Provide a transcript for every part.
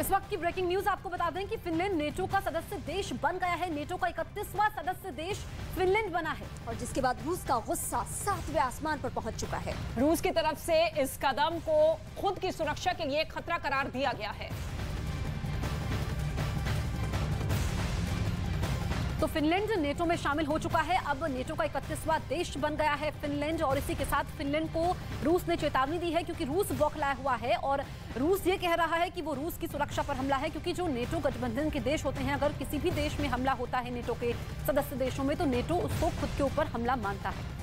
इस वक्त की ब्रेकिंग न्यूज आपको बता दें कि फिनलैंड नेटो का सदस्य देश बन गया है। नेटो का 31वां सदस्य देश फिनलैंड बना है और जिसके बाद रूस का गुस्सा 7वें आसमान पर पहुंच चुका है। रूस की तरफ से इस कदम को खुद की सुरक्षा के लिए खतरा करार दिया गया है। तो फिनलैंड नेटो में शामिल हो चुका है। अब नेटो का 31वां देश बन गया है फिनलैंड और इसी के साथ फिनलैंड को रूस ने चेतावनी दी है क्योंकि रूस बौखलाया हुआ है और रूस ये कह रहा है कि वो रूस की सुरक्षा पर हमला है क्योंकि जो नेटो गठबंधन के देश होते हैं, अगर किसी भी देश में हमला होता है नेटो के सदस्य देशों में, तो नेटो उसको खुद के ऊपर हमला मानता है।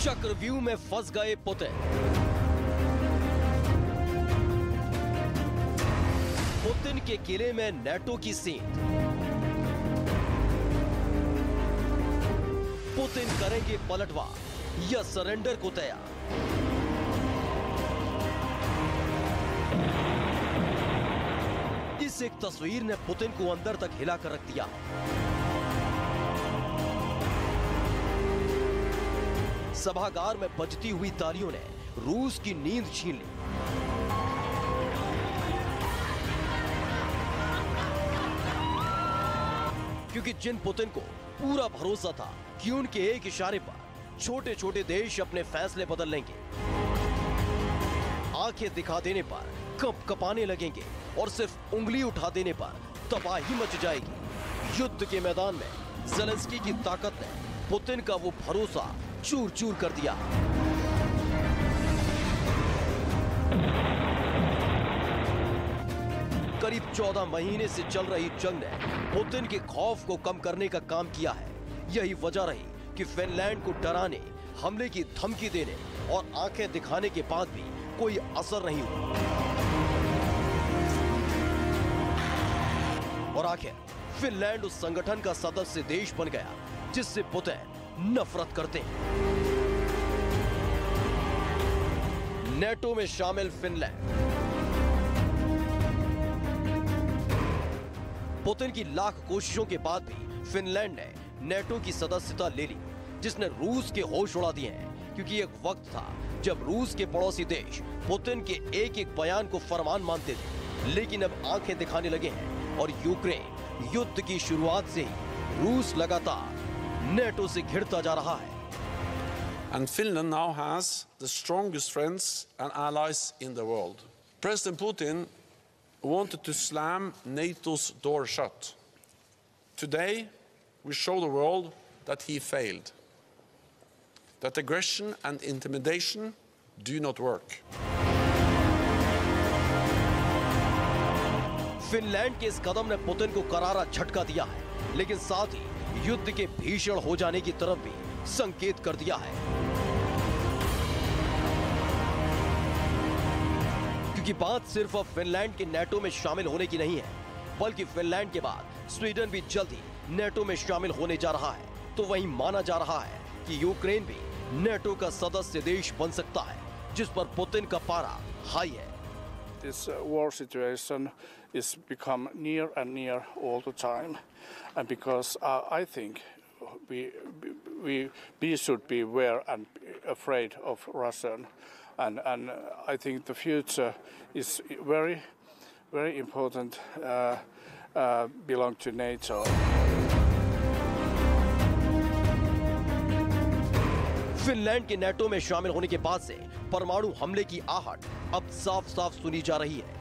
चक्रव्यूह में फंस गए पुतिन। पुतिन के किले में नेटो की सेंध। पुतिन करेंगे पलटवार या सरेंडर को तैयार। इस एक तस्वीर ने पुतिन को अंदर तक हिला कर रख दिया। सभागार में बजती हुई तालियों ने रूस की नींद छीन ली। क्योंकि जिन पुतिन को पूरा भरोसा था कि उनके एक इशारे पर छोटे छोटे देश अपने फैसले बदल लेंगे, आंखें दिखा देने पर कप कपाने लगेंगे और सिर्फ उंगली उठा देने पर तबाही मच जाएगी। युद्ध के मैदान में ज़ेलेंस्की की ताकत ने पुतिन का वो भरोसा चूर चूर कर दिया। करीब 14 महीने से चल रही जंग ने पुतिन के खौफ को कम करने का काम किया है। यही वजह रही कि फिनलैंड को डराने, हमले की धमकी देने और आंखें दिखाने के बाद भी कोई असर नहीं हुआ। और आखिर फिनलैंड उस संगठन का सदस्य देश बन गया जिससे पुतिन नफरत करते हैं। नेटो में शामिल फिनलैंड। पुतिन की लाख कोशिशों के बाद भी फिनलैंड ने नेटो की सदस्यता ले ली, जिसने रूस के होश उड़ा दिए हैं। क्योंकि एक वक्त था जब रूस के पड़ोसी देश पुतिन के एक एक बयान को फरमान मानते थे, लेकिन अब आंखें दिखाने लगे हैं और यूक्रेन युद्ध की शुरुआत से ही रूस लगातार नेटो से घिरता जा रहा है। And Finland now has the strongest friends and allies in the world. President Putin wanted to slam NATO's door shut. Today, we show the world that he failed. That aggression and intimidation do not work. Finland के इस कदम ने Putin को करारा झटका दिया है, लेकिन साथ ही युद्ध के भीषण हो जाने की तरफ भी संकेत कर दिया है। क्योंकि बात सिर्फ अब फिनलैंड के नेटो में शामिल होने की नहीं है, बल्कि फिनलैंड के बाद स्वीडन भी जल्द ही नेटो में शामिल होने जा रहा है। तो वहीं माना जा रहा है कि यूक्रेन भी नेटो का सदस्य देश बन सकता है, जिस पर पुतिन का पारा हाई है। This war situation is become near and near all the time, and because I think we should be aware and afraid of Russian, and I think the future is very important. Belong to NATO. Finland के NATO में शामिल होने के बाद से परमाणु हमले की आहट अब साफ साफ सुनी जा रही है।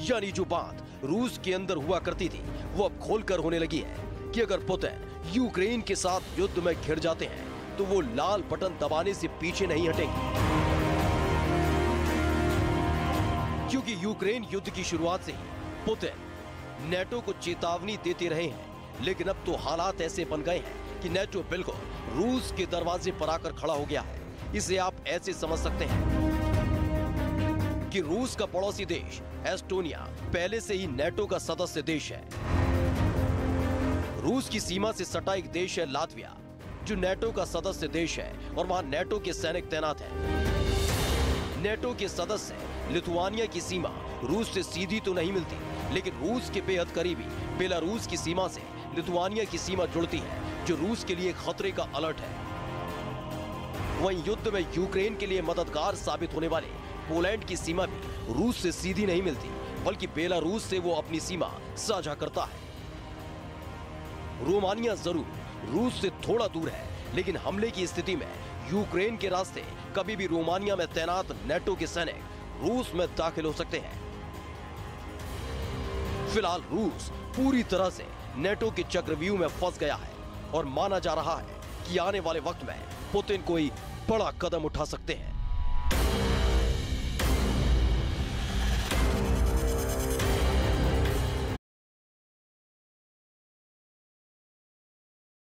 यानी जो बात रूस के अंदर हुआ करती थी, वो अब खोलकर होने लगी है कि अगर पुतिन यूक्रेन के साथ युद्ध में घिर जाते हैं तो वो लाल बटन दबाने से पीछे नहीं हटेंगे। क्योंकि यूक्रेन युद्ध की शुरुआत से ही पुतिन नेटो को चेतावनी देते रहे हैं, लेकिन अब तो हालात ऐसे बन गए हैं कि नेटो बिल्कुल रूस के दरवाजे पर आकर खड़ा हो गया है। इसे आप ऐसे समझ सकते हैं कि रूस का पड़ोसी देश एस्टोनिया पहले से ही नेटो का सदस्य देश है। रूस की सीमा से सटा एक देश है लातविया, जो नेटो का सदस्य देश है और वहां नेटो के सैनिक तैनात हैं। नेटो के सदस्य लिथुआनिया की सीमा रूस से सीधी तो नहीं मिलती, लेकिन रूस के बेहद करीबी बेलारूस की सीमा से लिथुआनिया की सीमा जुड़ती है, जो रूस के लिए खतरे का अलर्ट है। वहीं युद्ध में यूक्रेन के लिए मददगार साबित होने वाले पोलैंड की सीमा भी रूस से सीधी नहीं मिलती, बल्कि बेलारूस से वो अपनी सीमा साझा करता है। रोमानिया जरूर रूस से थोड़ा दूर है, लेकिन हमले की स्थिति में यूक्रेन के रास्ते कभी भी रोमानिया में तैनात नेटो के सैनिक रूस में दाखिल हो सकते हैं। फिलहाल रूस पूरी तरह से नेटो के चक्रव्यूह में फंस गया है और माना जा रहा है कि आने वाले वक्त में पुतिन कोई बड़ा कदम उठा सकते हैं।